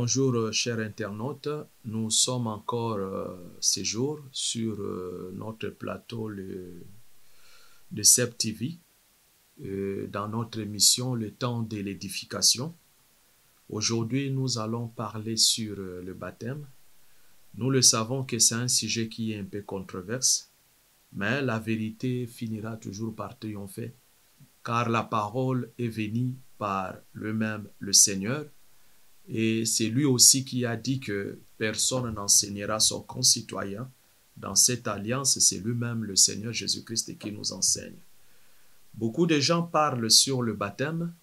Bonjour chers internautes, nous sommes encore ce jour sur notre plateau de CEP TV dans notre émission Le temps de l'édification. Aujourd'hui nous allons parler sur le baptême. Nous le savons que c'est un sujet qui est un peu controversé, mais la vérité finira toujours par triompher, car la parole est venue par lui-même le Seigneur. Et c'est lui aussi qui a dit que personne n'enseignera son concitoyen. Dans cette alliance, c'est lui-même le Seigneur Jésus-Christ qui nous enseigne. Beaucoup de gens parlent sur le baptême,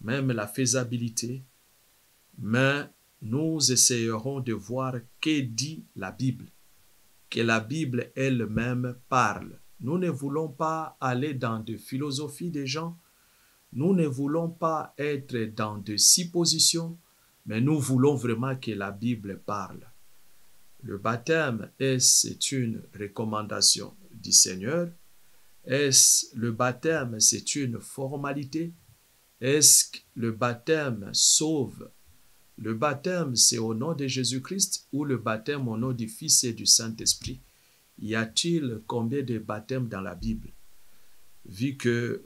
même la faisabilité, mais nous essayerons de voir que dit la Bible, que la Bible elle-même parle. Nous ne voulons pas aller dans des philosophies des gens, nous ne voulons pas être dans des suppositions, mais nous voulons vraiment que la Bible parle. Le baptême, est-ce une recommandation du Seigneur? Est-ce le baptême, c'est une formalité? Est-ce que le baptême sauve? Le baptême, c'est au nom de Jésus-Christ ou le baptême au nom du Fils et du Saint-Esprit? Y a-t-il combien de baptêmes dans la Bible? Vu que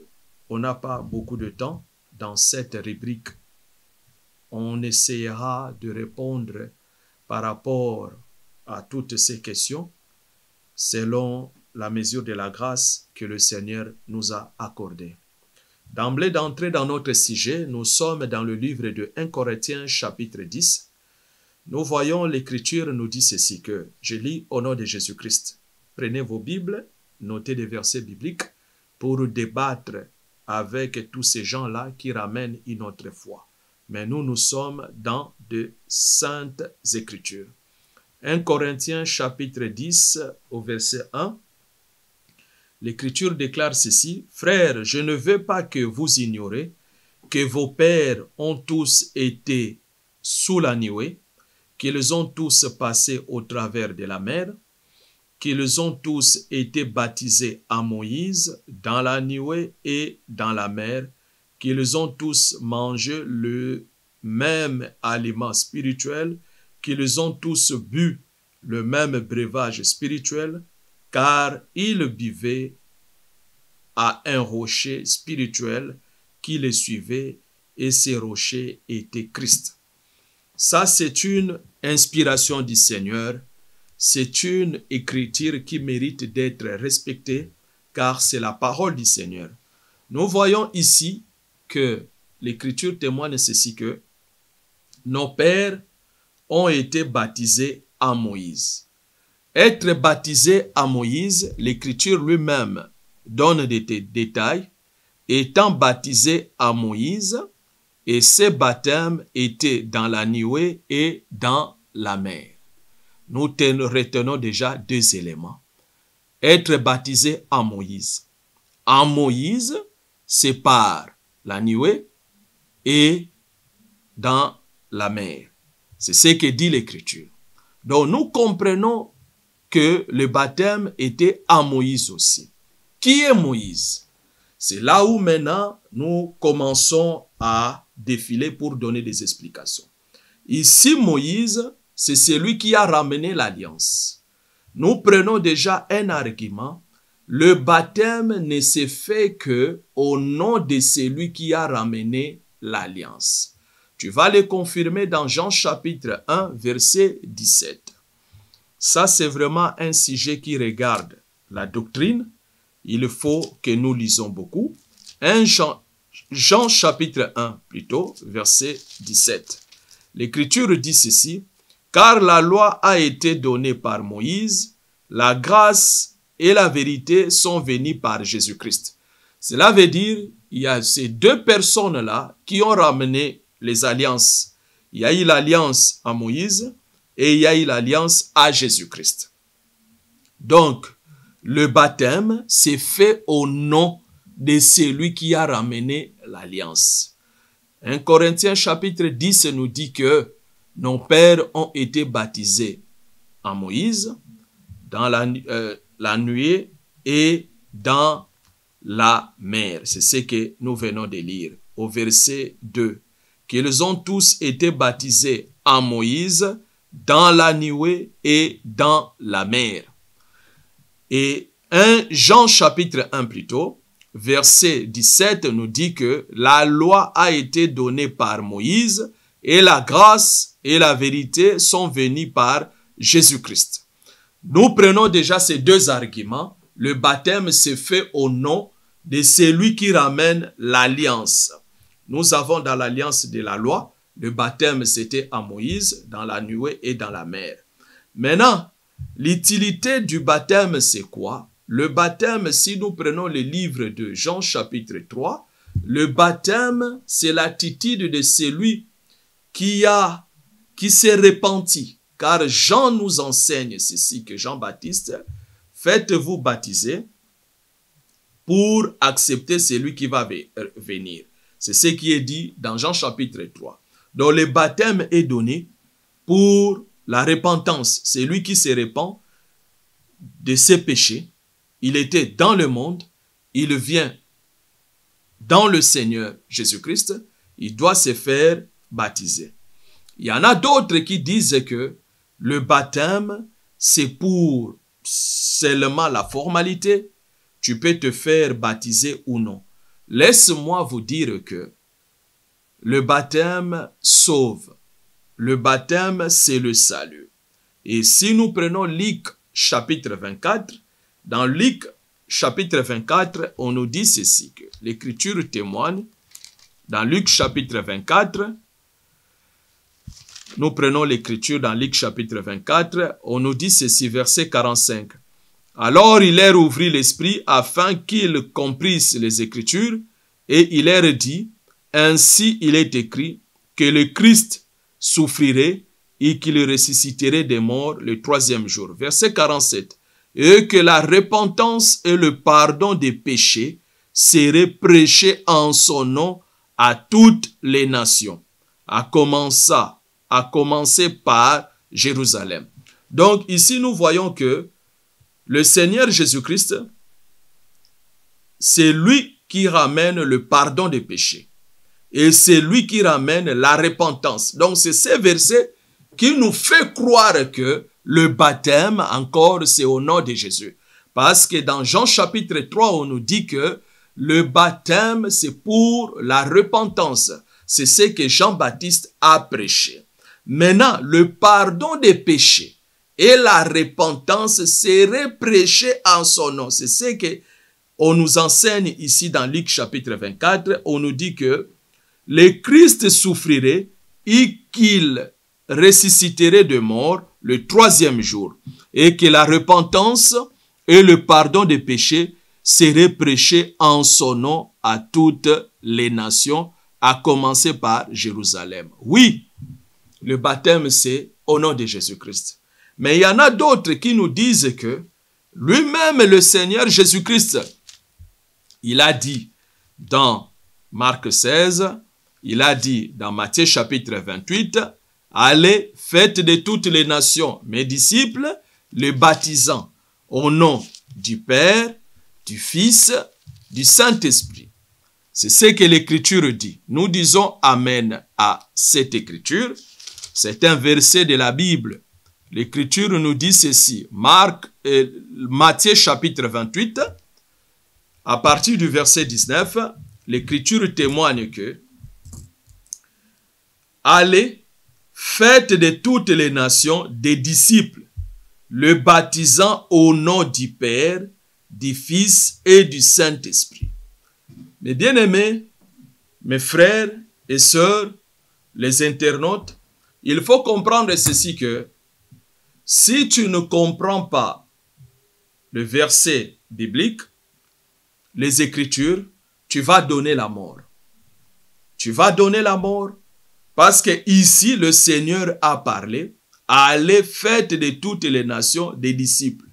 on n'a pas beaucoup de temps dans cette rubrique, on essaiera de répondre par rapport à toutes ces questions selon la mesure de la grâce que le Seigneur nous a accordée. D'emblée d'entrer dans notre sujet, nous sommes dans le livre de 1 Corinthiens chapitre 10. Nous voyons l'Écriture nous dit ceci que, je lis au nom de Jésus-Christ. Prenez vos Bibles, notez des versets bibliques pour débattre avec tous ces gens-là qui ramènent une autre foi. Mais nous sommes dans de saintes Écritures. 1 Corinthiens chapitre 10 au verset 1. L'Écriture déclare ceci. « Frères, je ne veux pas que vous ignorez que vos pères ont tous été sous la nuée, qu'ils ont tous passé au travers de la mer, qu'ils ont tous été baptisés à Moïse dans la nuée et dans la mer, qu'ils ont tous mangé le même aliment spirituel, qu'ils ont tous bu le même breuvage spirituel, car ils buvaient à un rocher spirituel qui les suivait, et ces rochers étaient Christ. » Ça, c'est une inspiration du Seigneur. C'est une écriture qui mérite d'être respectée, car c'est la parole du Seigneur. Nous voyons ici que l'Écriture témoigne ceci que nos pères ont été baptisés à Moïse. Être baptisé à Moïse, l'Écriture lui-même donne des détails, étant baptisé à Moïse, et ces baptêmes étaient dans la nuée et dans la mer. Nous retenons déjà deux éléments. Être baptisé à Moïse. En Moïse, c'est par la nuée et dans la mer. C'est ce que dit l'Écriture. Donc nous comprenons que le baptême était à Moïse aussi. Qui est Moïse? C'est là où maintenant nous commençons à défiler pour donner des explications. Ici, Moïse, c'est celui qui a ramené l'alliance. Nous prenons déjà un argument. Le baptême ne se fait que au nom de celui qui a ramené l'alliance. Tu vas le confirmer dans Jean chapitre 1, verset 17. Ça, c'est vraiment un sujet qui regarde la doctrine. Il faut que nous lisons beaucoup. Jean chapitre 1, plutôt, verset 17. L'Écriture dit ceci. « Car la loi a été donnée par Moïse, la grâce et la vérité sont venues par Jésus-Christ. » Cela veut dire, il y a ces deux personnes-là qui ont ramené les alliances. Il y a eu l'alliance à Moïse et il y a eu l'alliance à Jésus-Christ. Donc, le baptême s'est fait au nom de celui qui a ramené l'alliance. 1 Corinthiens chapitre 10 nous dit que nos pères ont été baptisés à Moïse dans la nuée et dans la mer. C'est ce que nous venons de lire au verset 2. Qu'ils ont tous été baptisés à Moïse dans la nuée et dans la mer. Et 1 Jean chapitre 1 plutôt, verset 17 nous dit que la loi a été donnée par Moïse et la grâce et la vérité sont venues par Jésus-Christ. Nous prenons déjà ces deux arguments. Le baptême s'est fait au nom de celui qui ramène l'alliance. Nous avons dans l'alliance de la loi, le baptême c'était à Moïse dans la nuée et dans la mer. Maintenant, l'utilité du baptême c'est quoi? Le baptême, si nous prenons le livre de Jean chapitre 3, le baptême c'est l'attitude de celui qui s'est repenti. Car Jean nous enseigne ceci, que Jean-Baptiste, faites-vous baptiser pour accepter celui qui va venir. C'est ce qui est dit dans Jean chapitre 3. Donc le baptême est donné pour la repentance. C'est lui qui se repent de ses péchés. Il était dans le monde, il vient dans le Seigneur Jésus-Christ, il doit se faire baptiser. Il y en a d'autres qui disent que le baptême, c'est pour seulement la formalité. Tu peux te faire baptiser ou non. Laisse-moi vous dire que le baptême sauve. Le baptême, c'est le salut. Et si nous prenons Luc chapitre 24, dans Luc chapitre 24, on nous dit ceci, que l'Écriture témoigne. Dans Luc chapitre 24, nous prenons l'Écriture dans Luc chapitre 24, on nous dit ceci, verset 45. Alors il leur ouvrit l'esprit afin qu'ils comprissent les Écritures, et il leur dit, ainsi il est écrit que le Christ souffrirait et qu'il ressusciterait des morts le troisième jour. Verset 47. Et que la repentance et le pardon des péchés seraient prêchés en son nom à toutes les nations, à commencer par Jérusalem. Donc ici nous voyons que le Seigneur Jésus-Christ, c'est lui qui ramène le pardon des péchés. Et c'est lui qui ramène la repentance. Donc c'est ce verset qui nous fait croire que le baptême, encore, c'est au nom de Jésus. Parce que dans Jean chapitre 3, on nous dit que le baptême, c'est pour la repentance. C'est ce que Jean-Baptiste a prêché. Maintenant, le pardon des péchés et la repentance seraient prêchés en son nom. C'est ce que on nous enseigne ici dans Luc chapitre 24. On nous dit que le Christ souffrirait et qu'il ressusciterait de mort le troisième jour, et que la repentance et le pardon des péchés seraient prêchés en son nom à toutes les nations, à commencer par Jérusalem. Oui, le baptême c'est au nom de Jésus-Christ. Mais il y en a d'autres qui nous disent que lui-même le Seigneur Jésus-Christ, il a dit dans Marc 16, il a dit dans Matthieu chapitre 28, allez, faites de toutes les nations mes disciples, les baptisant au nom du Père, du Fils, du Saint-Esprit. C'est ce que l'Écriture dit. Nous disons Amen à cette Écriture. C'est un verset de la Bible. L'Écriture nous dit ceci. Matthieu chapitre 28, à partir du verset 19, l'Écriture témoigne que allez, faites de toutes les nations des disciples, le baptisant au nom du Père, du Fils et du Saint-Esprit. Mes bien-aimés, mes frères et sœurs, les internautes, il faut comprendre ceci que si tu ne comprends pas le verset biblique, les Écritures, tu vas donner la mort. Tu vas donner la mort parce que ici le Seigneur a parlé, allez, faites de toutes les nations des disciples,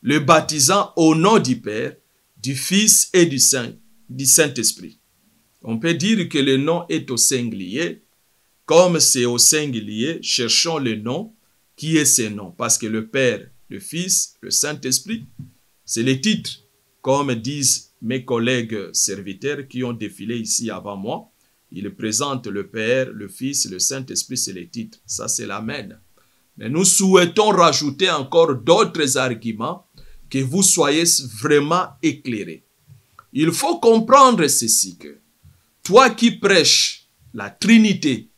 le baptisant au nom du Père, du Fils et du Saint-Esprit. On peut dire que le nom est au singulier. Comme c'est au singulier, cherchons le nom qui est ce nom. Parce que le Père, le Fils, le Saint-Esprit, c'est les titres, comme disent mes collègues serviteurs qui ont défilé ici avant moi. Il présente le Père, le Fils, le Saint-Esprit, c'est les titres. Ça, c'est l'Amen. Mais nous souhaitons rajouter encore d'autres arguments que vous soyez vraiment éclairés. Il faut comprendre ceci que toi qui prêches la Trinité,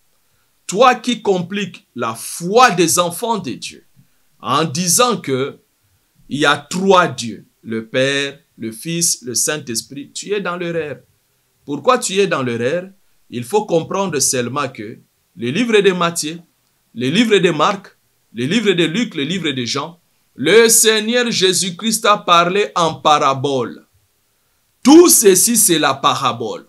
toi qui compliques la foi des enfants de Dieu en disant que il y a trois dieux, le Père, le Fils, le Saint-Esprit, tu es dans l'erreur. Pourquoi tu es dans l'erreur? Il faut comprendre seulement que le livre de Matthieu, le livre de Marc, le livre de Luc, le livre de Jean, le Seigneur Jésus-Christ a parlé en parabole. Tout ceci, c'est la parabole.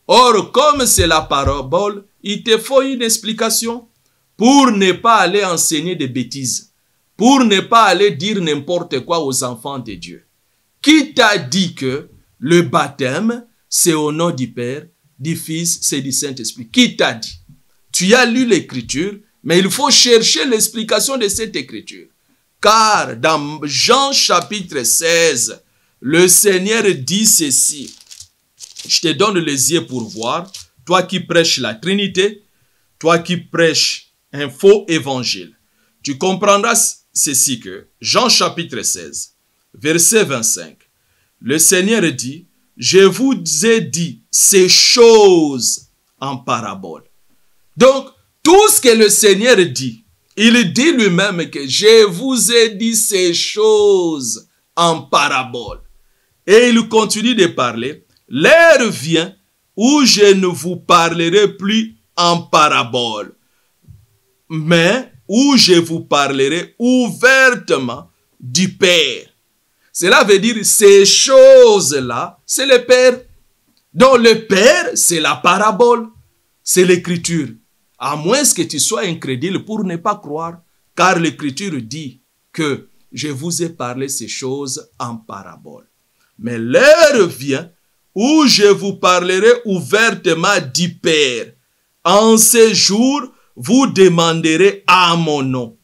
Or, comme c'est la parabole, il te faut une explication pour ne pas aller enseigner des bêtises, pour ne pas aller dire n'importe quoi aux enfants de Dieu. Qui t'a dit que le baptême, c'est au nom du Père, du Fils, c'est du Saint-Esprit? Qui t'a dit? Tu as lu l'écriture, mais il faut chercher l'explication de cette écriture. Car dans Jean chapitre 16, le Seigneur dit ceci. Je te donne les yeux pour voir. Toi qui prêches la Trinité, toi qui prêches un faux évangile, tu comprendras ceci que Jean chapitre 16, verset 25, le Seigneur dit, je vous ai dit ces choses en parabole. Donc, tout ce que le Seigneur dit, il dit lui-même que je vous ai dit ces choses en parabole. Et il continue de parler. L'heure vient où je ne vous parlerai plus en parabole, mais où je vous parlerai ouvertement du Père. Cela veut dire ces choses-là, c'est le Père. Donc le Père, c'est la parabole, c'est l'écriture. À moins que tu sois incrédule pour ne pas croire, car l'écriture dit que je vous ai parlé ces choses en parabole. Mais l'heure vient où je vous parlerai ouvertement du Père. En ce jour, vous demanderez à mon nom.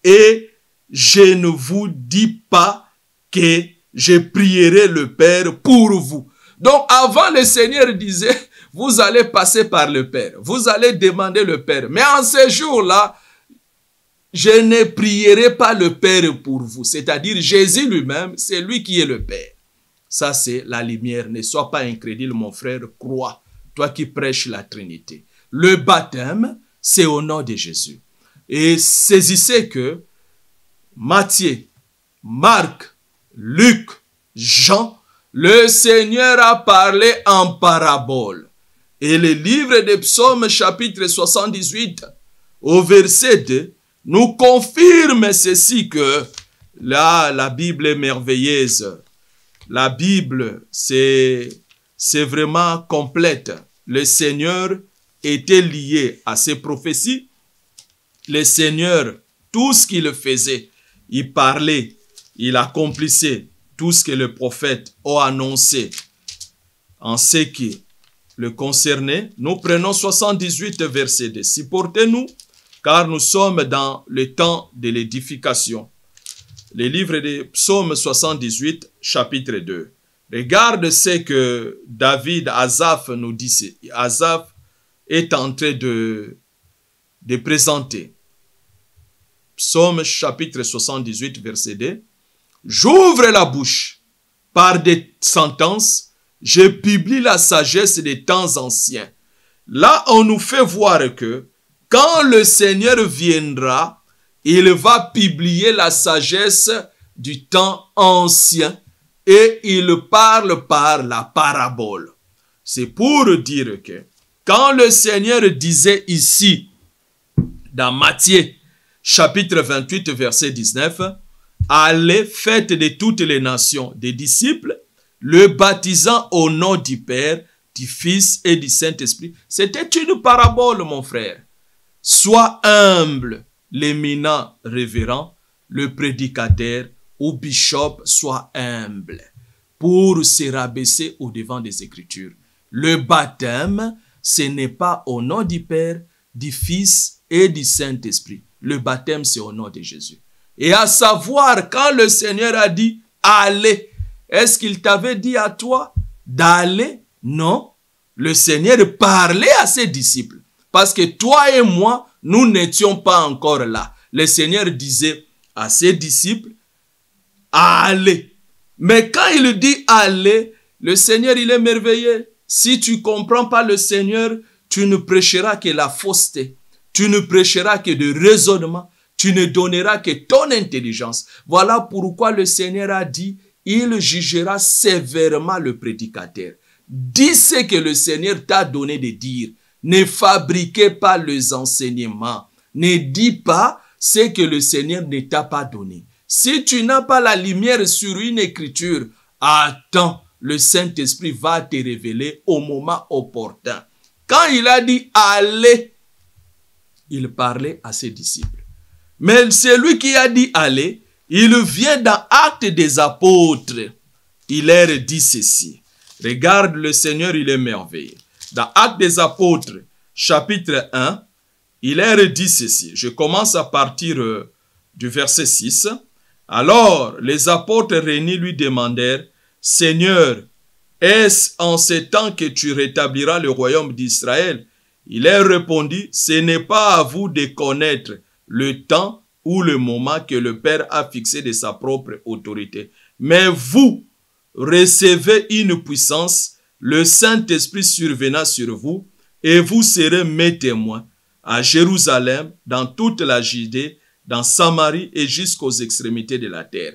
Et je ne vous dis pas que je prierai le Père pour vous. Donc avant, le Seigneur disait, vous allez passer par le Père. Vous allez demander le Père. Mais en ce jour-là, je ne prierai pas le Père pour vous. C'est-à-dire Jésus lui-même, c'est lui qui est le Père. Ça, c'est la lumière. Ne sois pas incrédule, mon frère. Crois, toi qui prêches la Trinité. Le baptême, c'est au nom de Jésus. Et saisissez que Matthieu, Marc, Luc, Jean, le Seigneur a parlé en parabole. Et le livre des Psaumes, chapitre 78, au verset 2, nous confirme ceci que là, la Bible est merveilleuse. La Bible, c'est vraiment complète. Le Seigneur était lié à ces prophéties. Le Seigneur, tout ce qu'il faisait, il parlait, il accomplissait tout ce que les prophètes ont annoncé en ce qui le concernait. Nous prenons 78 versets 2. Supportez-nous, car nous sommes dans le temps de l'édification. Le livre des Psaumes 78, chapitre 2. Regarde ce que David, Asaph nous dit. Asaph est en train de présenter. Psaume chapitre 78, verset 2. J'ouvre la bouche par des sentences, je publie la sagesse des temps anciens. Là, on nous fait voir que quand le Seigneur viendra, il va publier la sagesse du temps ancien et il parle par la parabole. C'est pour dire que quand le Seigneur disait ici, dans Matthieu, chapitre 28, verset 19, « Allez, faites de toutes les nations des disciples, le baptisant au nom du Père, du Fils et du Saint-Esprit. » C'était une parabole, mon frère. Sois humble, l'éminent révérend, le prédicateur ou bishop soit humble pour se rabaisser au devant des Écritures. Le baptême, ce n'est pas au nom du Père, du Fils et du Saint-Esprit. Le baptême, c'est au nom de Jésus. Et à savoir, quand le Seigneur a dit, « Allez », est-ce qu'il t'avait dit à toi d'aller? Non. le Seigneur parlait à ses disciples. Parce que toi et moi, nous n'étions pas encore là. Le Seigneur disait à ses disciples, allez. Mais quand il dit allez, le Seigneur, il est merveilleux. Si tu ne comprends pas le Seigneur, tu ne prêcheras que la fausseté. Tu ne prêcheras que de raisonnement. Tu ne donneras que ton intelligence. Voilà pourquoi le Seigneur a dit, il jugera sévèrement le prédicateur. Dis ce que le Seigneur t'a donné de dire. Ne fabriquez pas les enseignements. Ne dis pas ce que le Seigneur ne t'a pas donné. Si tu n'as pas la lumière sur une écriture, attends, le Saint-Esprit va te révéler au moment opportun. Quand il a dit allez, il parlait à ses disciples. Mais celui qui a dit allez, il vient dans Actes des Apôtres. Il leur dit ceci. Regarde, le Seigneur, il est merveilleux. Dans Actes des Apôtres, chapitre 1, il leur dit ceci. Je commence à partir du verset 6. Alors, les apôtres réunis lui demandèrent, Seigneur, est-ce en ce temps que tu rétabliras le royaume d'Israël? Il leur répondit, ce n'est pas à vous de connaître le temps ou le moment que le Père a fixé de sa propre autorité. Mais vous recevez une puissance, le Saint-Esprit survenant sur vous, et vous serez mes témoins à Jérusalem, dans toute la Judée, dans Samarie et jusqu'aux extrémités de la terre.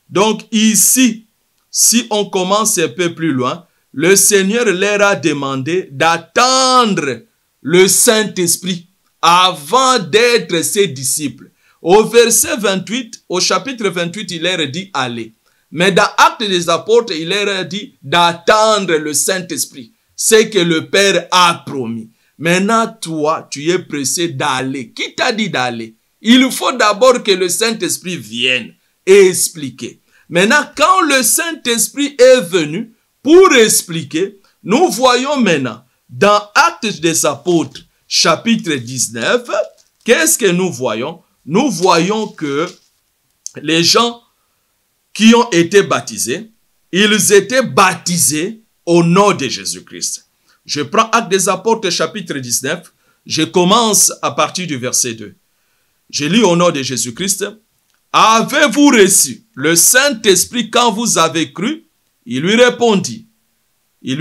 Donc ici, si on commence un peu plus loin, le Seigneur leur a demandé d'attendre le Saint-Esprit avant d'être ses disciples. Au verset 28, au chapitre 28, il leur dit allez. Mais dans Actes des Apôtres, il leur a dit d'attendre le Saint-Esprit. C'est que le Père a promis. Maintenant, toi, tu es pressé d'aller. Qui t'a dit d'aller? Il faut d'abord que le Saint-Esprit vienne et expliquer. Maintenant, quand le Saint-Esprit est venu pour expliquer, nous voyons maintenant dans Actes des Apôtres, chapitre 19, qu'est-ce que nous voyons? Nous voyons que les gens qui ont été baptisés, ils étaient baptisés au nom de Jésus-Christ. Je prends Actes des Apôtres, chapitre 19, je commence à partir du verset 2. Je lis au nom de Jésus-Christ. Avez-vous reçu le Saint-Esprit quand vous avez cru? Ils lui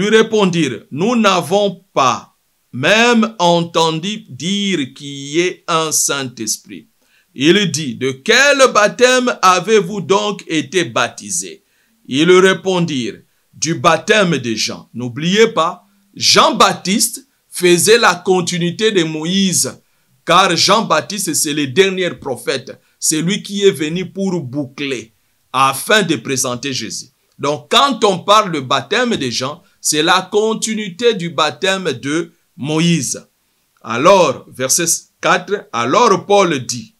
répondirent, nous n'avons pas même entendu dire qu'il y ait un Saint-Esprit. Il dit, de quel baptême avez-vous donc été baptisés? Ils répondirent, du baptême de Jean. N'oubliez pas, Jean-Baptiste faisait la continuité de Moïse, car Jean-Baptiste, c'est le dernier prophète. C'est lui qui est venu pour boucler, afin de présenter Jésus. Donc, quand on parle de baptême de Jean, c'est la continuité du baptême de Moïse. Alors, verset 4, alors Paul dit,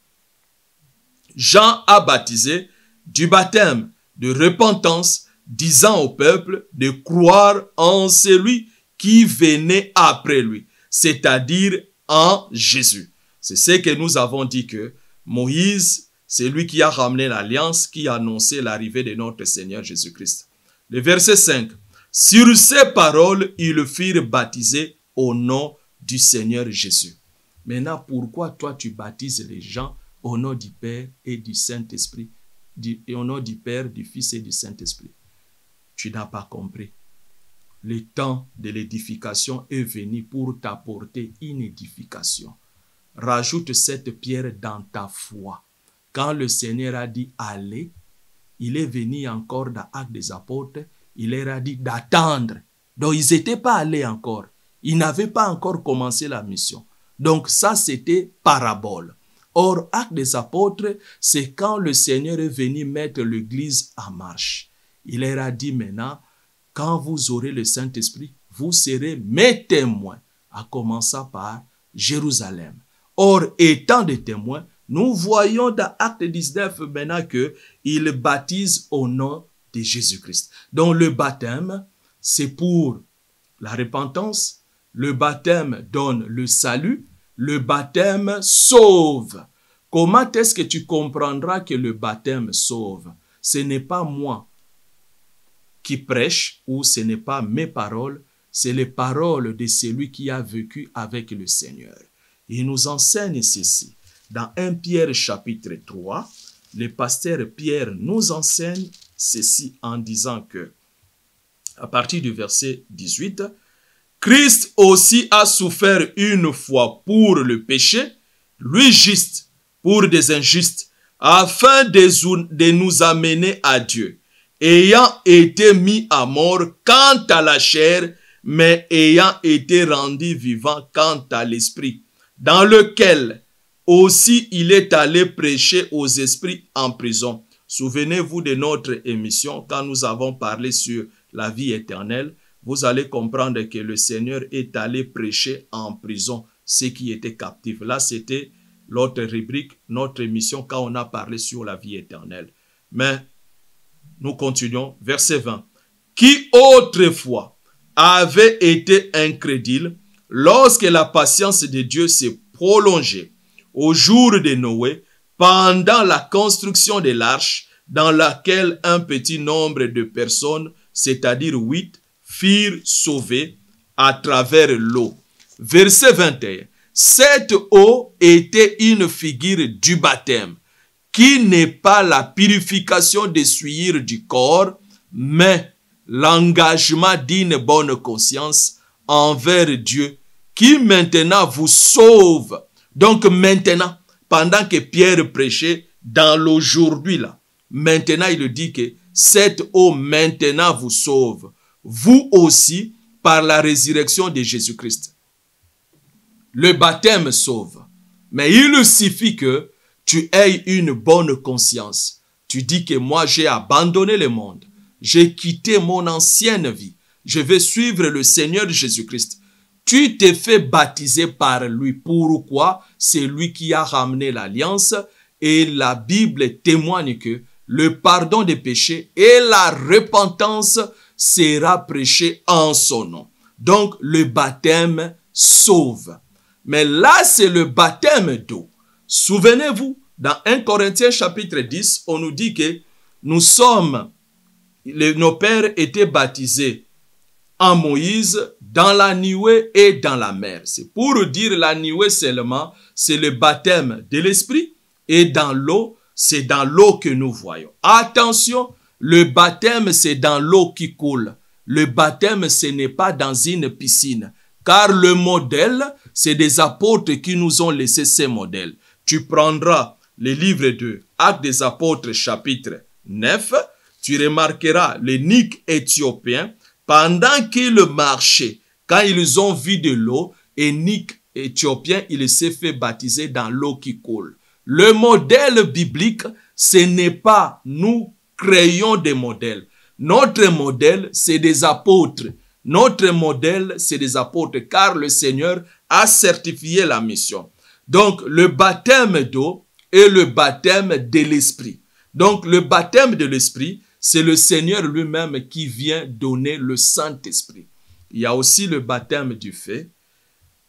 Jean a baptisé du baptême de repentance, disant au peuple de croire en celui qui venait après lui, c'est-à-dire en Jésus. C'est ce que nous avons dit que Moïse, c'est lui qui a ramené l'alliance, qui a annoncé l'arrivée de notre Seigneur Jésus-Christ. Le verset 5. Sur ces paroles, ils furent baptisés au nom du Seigneur Jésus. Maintenant, pourquoi toi tu baptises les gens au nom du Père et du Saint-Esprit, et au nom du Père, du Fils et du Saint-Esprit? Tu n'as pas compris. Le temps de l'édification est venu pour t'apporter une édification. Rajoute cette pierre dans ta foi. Quand le Seigneur a dit allez, il est venu encore dans Actes des Apôtres, il leur a dit d'attendre. Donc ils n'étaient pas allés encore. Ils n'avaient pas encore commencé la mission. Donc ça c'était parabole. Or, Actes des Apôtres, c'est quand le Seigneur est venu mettre l'église en marche. Il leur a dit maintenant, quand vous aurez le Saint-Esprit, vous serez mes témoins, à commencer par Jérusalem. Or, étant des témoins, nous voyons dans Acte 19 maintenant qu'il baptise au nom de Jésus-Christ. Donc le baptême, c'est pour la repentance. Le baptême donne le salut. Le baptême sauve. Comment est-ce que tu comprendras que le baptême sauve? Ce n'est pas moi qui prêche ou ce n'est pas mes paroles, c'est les paroles de celui qui a vécu avec le Seigneur. Il nous enseigne ceci. Dans 1 Pierre chapitre 3, le pasteur Pierre nous enseigne ceci en disant que, à partir du verset 18, Christ aussi a souffert une fois pour le péché, lui juste pour des injustes, afin de nous amener à Dieu, ayant été mis à mort quant à la chair, mais ayant été rendu vivant quant à l'esprit, dans lequel aussi il est allé prêcher aux esprits en prison. Souvenez-vous de notre émission quand nous avons parlé sur la vie éternelle. Vous allez comprendre que le Seigneur est allé prêcher en prison ceux qui étaient captifs. Là, c'était l'autre rubrique, notre émission, quand on a parlé sur la vie éternelle. Mais nous continuons, verset 20. Qui autrefois avait été incrédule lorsque la patience de Dieu s'est prolongée au jour de Noé, pendant la construction de l'arche, dans laquelle un petit nombre de personnes, c'est-à-dire 8, furent sauvés à travers l'eau. Verset 21. Cette eau était une figure du baptême, qui n'est pas la purification des souillures du corps, mais l'engagement d'une bonne conscience envers Dieu, qui maintenant vous sauve. Donc maintenant, pendant que Pierre prêchait dans l'aujourd'hui là, maintenant il dit que cette eau maintenant vous sauve. Vous aussi, par la résurrection de Jésus-Christ. Le baptême sauve. Mais il suffit que tu aies une bonne conscience. Tu dis que moi j'ai abandonné le monde. J'ai quitté mon ancienne vie. Je vais suivre le Seigneur Jésus-Christ. Tu t'es fait baptiser par lui. Pourquoi? C'est lui qui a ramené l'alliance. Et la Bible témoigne que le pardon des péchés et la repentance sera prêché en son nom. Donc, le baptême sauve. Mais là, c'est le baptême d'eau. Souvenez-vous, dans 1 Corinthiens chapitre 10, on nous dit que nos pères étaient baptisés en Moïse, dans la nuée et dans la mer. C'est pour dire la nuée seulement, c'est le baptême de l'esprit, et dans l'eau, c'est dans l'eau que nous voyons. Attention, le baptême, c'est dans l'eau qui coule. Le baptême, ce n'est pas dans une piscine. Car le modèle, c'est des apôtres qui nous ont laissé ces modèles. Tu prendras le livre de Actes des apôtres chapitre 9. Tu remarqueras l'eunuque éthiopien. Pendant qu'ils marchaient, quand ils ont vu de l'eau, l'eunuque éthiopien, il s'est fait baptiser dans l'eau qui coule. Le modèle biblique, ce n'est pas nous créons des modèles. Notre modèle, c'est des apôtres. Notre modèle, c'est des apôtres, car le Seigneur a certifié la mission. Donc, le baptême d'eau est le baptême de l'esprit. Donc, le baptême de l'esprit, c'est le Seigneur lui-même qui vient donner le Saint-Esprit. Il y a aussi le baptême du feu.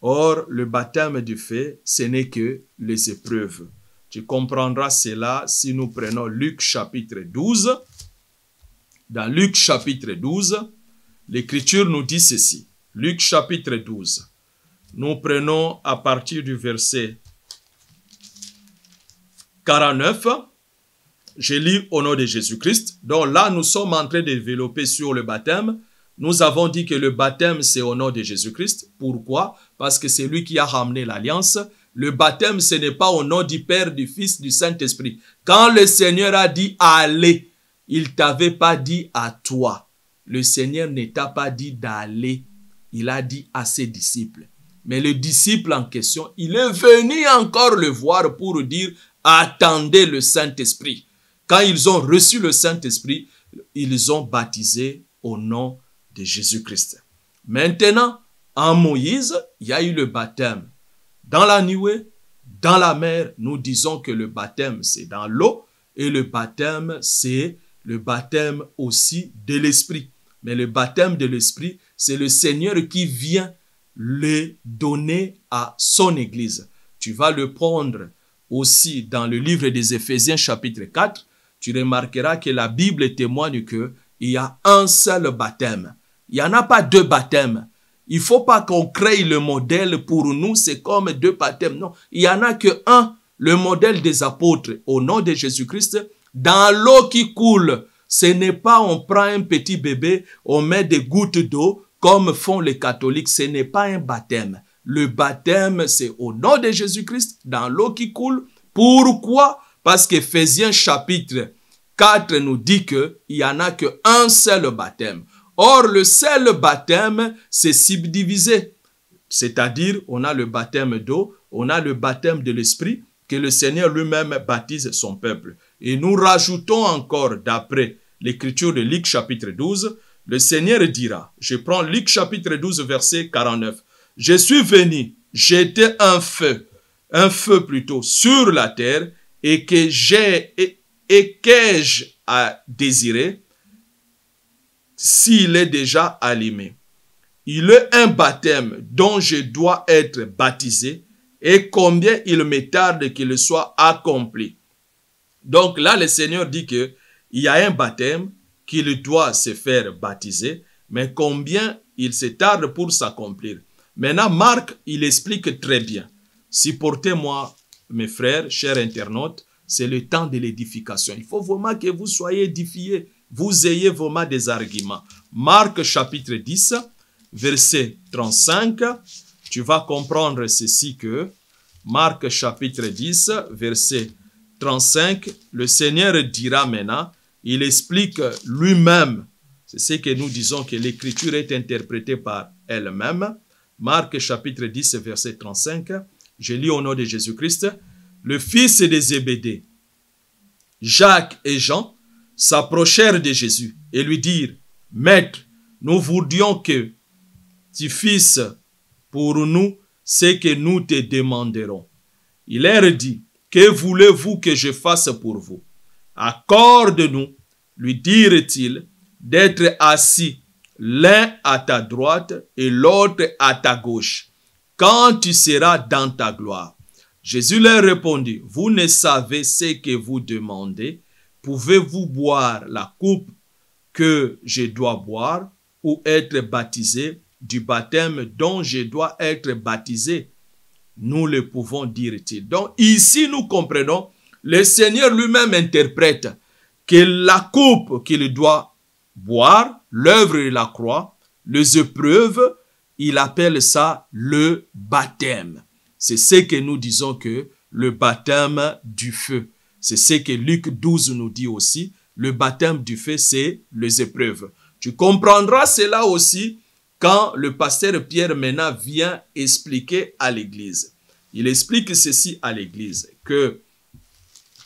Or, le baptême du feu, ce n'est que les épreuves. Tu comprendras cela si nous prenons Luc chapitre 12. Dans Luc chapitre 12, l'Écriture nous dit ceci. Luc chapitre 12. Nous prenons à partir du verset 49. Je lis au nom de Jésus-Christ. Donc là, nous sommes en train de développer sur le baptême. Nous avons dit que le baptême, c'est au nom de Jésus-Christ. Pourquoi? Parce que c'est lui qui a ramené l'alliance. Le baptême, ce n'est pas au nom du Père, du Fils, du Saint-Esprit. Quand le Seigneur a dit « allez », il ne t'avait pas dit à toi. Le Seigneur ne t'a pas dit d'aller. Il a dit à ses disciples. Mais le disciple en question, il est venu encore le voir pour dire « attendez le Saint-Esprit ». Quand ils ont reçu le Saint-Esprit, ils ont baptisé au nom de Jésus-Christ. Maintenant, en Moïse, il y a eu le baptême. Dans la nuée, dans la mer, nous disons que le baptême, c'est dans l'eau. Et le baptême, c'est le baptême aussi de l'esprit. Mais le baptême de l'esprit, c'est le Seigneur qui vient le donner à son église. Tu vas le prendre aussi dans le livre des Éphésiens chapitre 4. Tu remarqueras que la Bible témoigne qu'il y a un seul baptême. Il n'y en a pas deux baptêmes. Il ne faut pas qu'on crée le modèle pour nous, c'est comme deux baptêmes. Non, il n'y en a que un, le modèle des apôtres, au nom de Jésus-Christ, dans l'eau qui coule. Ce n'est pas on prend un petit bébé, on met des gouttes d'eau, comme font les catholiques. Ce n'est pas un baptême. Le baptême, c'est au nom de Jésus-Christ, dans l'eau qui coule. Pourquoi? Parce qu'Éphésiens chapitre 4 nous dit qu'il n'y en a qu'un seul baptême. Or, le seul baptême, c'est subdivisé. C'est-à-dire, on a le baptême d'eau, on a le baptême de l'esprit, que le Seigneur lui-même baptise son peuple. Et nous rajoutons encore, d'après l'écriture de Luc chapitre 12, le Seigneur dira, je prends Luc chapitre 12, verset 49, « Je suis venu jeter un feu plutôt, sur la terre, et qu'ai-je à désirer, s'il est déjà allumé. Il est un baptême dont je dois être baptisé, et combien il me tarde qu'il soit accompli. » Donc là, le Seigneur dit qu'il y a un baptême qu'il doit se faire baptiser, mais combien il se tarde pour s'accomplir. Maintenant, Marc, il explique très bien. Supportez-moi, mes frères, chers internautes, c'est le temps de l'édification. Il faut vraiment que vous soyez édifiés, vous ayez vraiment des arguments. Marc chapitre 10, verset 35, tu vas comprendre ceci que Marc chapitre 10, verset 35, le Seigneur dira maintenant, il explique lui-même, c'est ce que nous disons que l'écriture est interprétée par elle-même. Marc chapitre 10, verset 35, je lis au nom de Jésus-Christ, le fils de Zébédée, Jacques et Jean, s'approchèrent de Jésus et lui dirent, « Maître, nous voudrions que tu fisses pour nous ce que nous te demanderons. » Il leur dit, « Que voulez-vous que je fasse pour vous? » « Accorde-nous, lui dirent-ils, d'être assis l'un à ta droite et l'autre à ta gauche, quand tu seras dans ta gloire. » Jésus leur répondit, « Vous ne savez ce que vous demandez. Pouvez-vous boire la coupe que je dois boire ou être baptisé du baptême dont je dois être baptisé? » Nous le pouvons, dire-t-il. Donc ici nous comprenons, le Seigneur lui-même interprète que la coupe qu'il doit boire, l'œuvre de la croix, les épreuves, il appelle ça le baptême. C'est ce que nous disons que le baptême du feu. C'est ce que Luc 12 nous dit aussi. Le baptême du feu, c'est les épreuves. Tu comprendras cela aussi quand le pasteur Pierre maintenant vient expliquer à l'église. Il explique ceci à l'église, que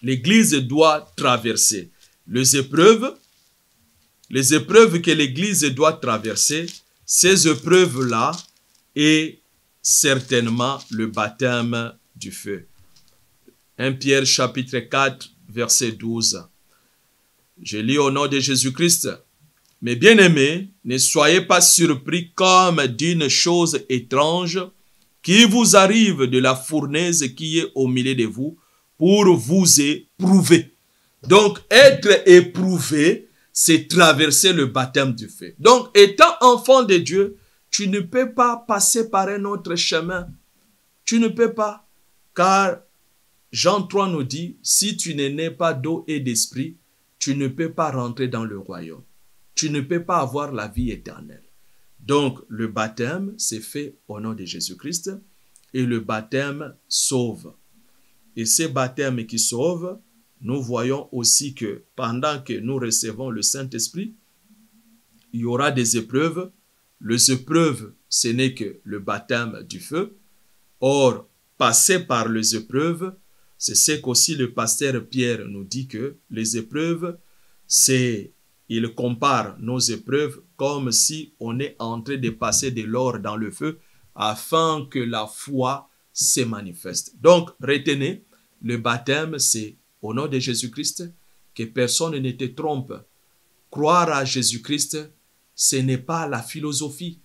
l'église doit traverser les épreuves que l'église doit traverser, ces épreuves-là, et certainement le baptême du feu. 1 Pierre chapitre 4, verset 12. Je lis au nom de Jésus-Christ. « Mes bien-aimés, ne soyez pas surpris comme d'une chose étrange qui vous arrive de la fournaise qui est au milieu de vous pour vous éprouver. » Donc, être éprouvé, c'est traverser le baptême du feu. Donc, étant enfant de Dieu, tu ne peux pas passer par un autre chemin. Tu ne peux pas. Car Jean 3 nous dit, si tu n'es né pas d'eau et d'esprit, tu ne peux pas rentrer dans le royaume. Tu ne peux pas avoir la vie éternelle. Donc, le baptême, c'est fait au nom de Jésus-Christ. Et le baptême sauve. Et ces baptêmes qui sauvent, nous voyons aussi que pendant que nous recevons le Saint-Esprit, il y aura des épreuves. Les épreuves, ce n'est que le baptême du feu. Or, passer par les épreuves, c'est ce qu'aussi le pasteur Pierre nous dit que les épreuves, c'est, il compare nos épreuves comme si on est en train de passer de l'or dans le feu afin que la foi se manifeste. Donc, retenez, le baptême, c'est au nom de Jésus-Christ, que personne ne te trompe. Croire à Jésus-Christ, ce n'est pas la philosophie.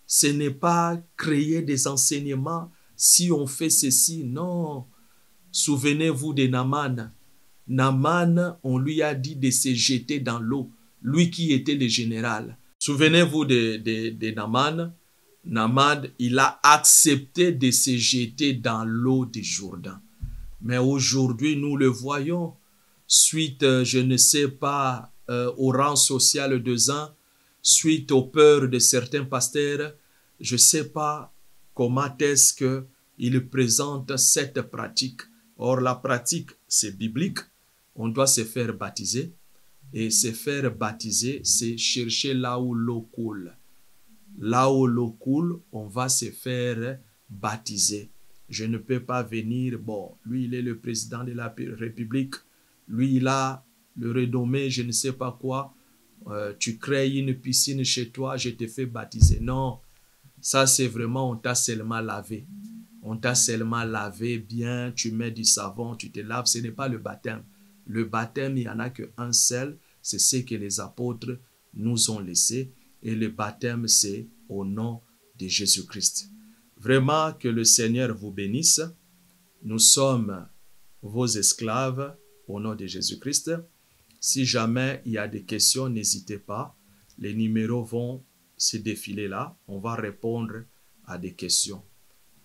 Ce n'est pas créer des enseignements. Si on fait ceci, non. Souvenez-vous de Naaman. Naaman, on lui a dit de se jeter dans l'eau. Lui qui était le général. Souvenez-vous de Naaman. Naaman, il a accepté de se jeter dans l'eau du Jourdain. Mais aujourd'hui, nous le voyons, suite, je ne sais pas, au rang social de uns, suite aux peurs de certains pasteurs, je ne sais pas comment est-ce qu'ils présentent cette pratique. Or, la pratique, c'est biblique. On doit se faire baptiser. Et se faire baptiser, c'est chercher là où l'eau coule. Là où l'eau coule, on va se faire baptiser. Je ne peux pas venir, bon, lui il est le président de la République, lui il a le renommé, je ne sais pas quoi, tu crées une piscine chez toi, je te fais baptiser. Non, ça c'est vraiment, on t'a seulement lavé. On t'a seulement lavé bien, tu mets du savon, tu te laves, ce n'est pas le baptême. Le baptême, il n'y en a qu'un seul, c'est ce que les apôtres nous ont laissé. Et le baptême, c'est au nom de Jésus-Christ. Vraiment que le Seigneur vous bénisse. Nous sommes vos esclaves au nom de Jésus-Christ. Si jamais il y a des questions, n'hésitez pas. Les numéros vont se défiler là. On va répondre à des questions.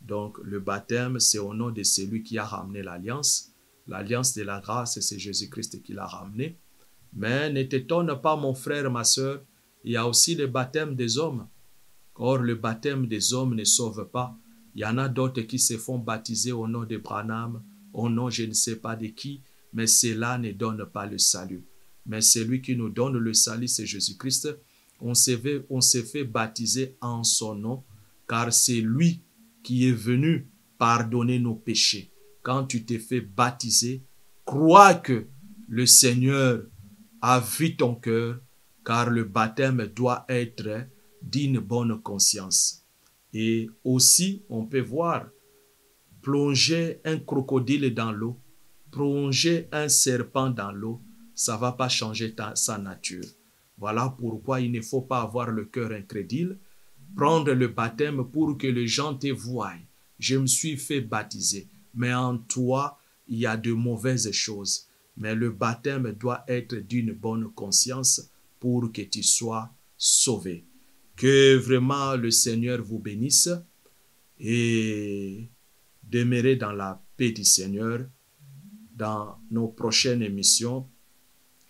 Donc, le baptême, c'est au nom de celui qui a ramené l'alliance. L'alliance de la grâce, c'est Jésus-Christ qui l'a ramené. Mais ne t'étonne pas, mon frère, ma soeur, il y a aussi le baptême des hommes. Or, le baptême des hommes ne sauve pas. Il y en a d'autres qui se font baptiser au nom de Branham, au nom je ne sais pas de qui, mais cela ne donne pas le salut. Mais celui qui nous donne le salut, c'est Jésus-Christ. On s'est fait baptiser en son nom, car c'est lui qui est venu pardonner nos péchés. Quand tu t'es fait baptiser, crois que le Seigneur a vu ton cœur, car le baptême doit être d'une bonne conscience. Et aussi, on peut voir plonger un crocodile dans l'eau, plonger un serpent dans l'eau, ça ne va pas changer sa nature. Voilà pourquoi il ne faut pas avoir le cœur incrédule, prendre le baptême pour que les gens te voient. Je me suis fait baptiser, mais en toi, il y a de mauvaises choses. Mais le baptême doit être d'une bonne conscience pour que tu sois sauvé. Que vraiment le Seigneur vous bénisse et demeurez dans la paix du Seigneur. Dans nos prochaines émissions,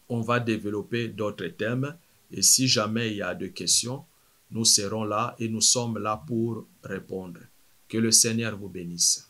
on va développer d'autres thèmes et si jamais il y a des questions, nous serons là et nous sommes là pour répondre. Que le Seigneur vous bénisse.